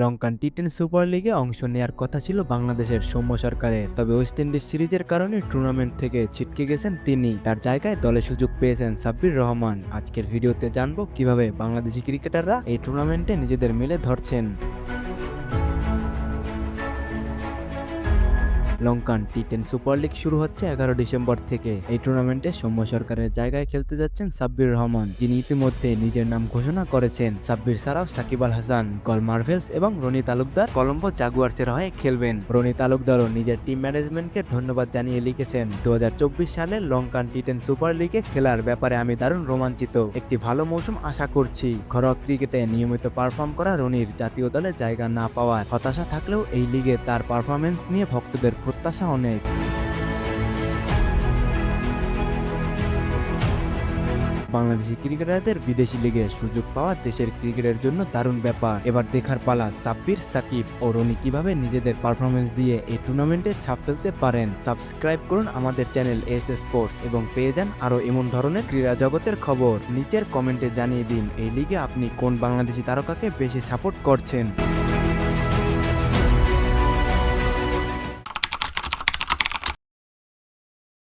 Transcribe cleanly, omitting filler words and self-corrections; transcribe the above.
Lankan টি10 super লিগে অংশ নেয়ার কথা ছিল বাংলাদেশের সৌম্য সরকারের, তবে ওয়েস্ট ইন্ডিজ সিরিজের কারণে টুর্নামেন্ট থেকে ছিটকে গেছেন তিনি। তার জায়গায় দলে সুযোগ পেয়েছেন সাব্বির রহমান। আজকের ভিডিওতে জানবো কিভাবে বাংলাদেশি ক্রিকেটাররা এই টুর্নামেন্টে নিজেদের মেলে ধরছেন। লঙ্কান টি10 সুপার লিগ শুরু হচ্ছে 11 ডিসেম্বর থেকে। এই টুর্নামেন্টে সৌম্য সরকারের জায়গায় খেলতে যাচ্ছেন সাব্বির রহমান, যিনি ইতিমধ্যে নিজের নাম ঘোষণা করেছেন। সাব্বির ছাড়াও সাকিব আল হাসান, গল মার্ভেলস এবং রনি তালুকদার কলম্বো জাগুয়ার্সের হয়ে খেলবেন। রনি তালুকদারও নিজের টিম ম্যানেজমেন্টকে ধন্যবাদ জানিয়ে লিখেছেন, 2024 সালে লঙ্কান টি10 সুপার লিগে খেলার ব্যাপারে আমি দারুণ রোমাঞ্চিত। একটি ভালো মৌসুম আশা করছি। ঘরোয়া ক্রিকেটে নিয়মিত পারফর্ম করা রনির জাতীয় দলে জায়গা না পাওয়ার হতাশা থাকলেও এই লিগে তার পারফরমেন্স নিয়ে ভক্তদের প্রত্যাশা অনেক। বাংলাদেশি ক্রিকেটারদের বিদেশি লিগে সুযোগ পাওয়া দেশের ক্রিকেটের জন্য দারুণ ব্যাপার। এবার দেখার পালা সাব্বির, সাকিব ও রনি কিভাবে নিজেদের পারফরমেন্স দিয়ে এই টুর্নামেন্টে ছাপ ফেলতে পারেন। সাবস্ক্রাইব করুন আমাদের চ্যানেল এস স্পোর্টস এবং পেয়ে যান আরও এমন ধরনের ক্রীড়া জগতের খবর। নিচের কমেন্টে জানিয়ে দিন এই লিগে আপনি কোন বাংলাদেশি তারকাকে বেশি সাপোর্ট করছেন।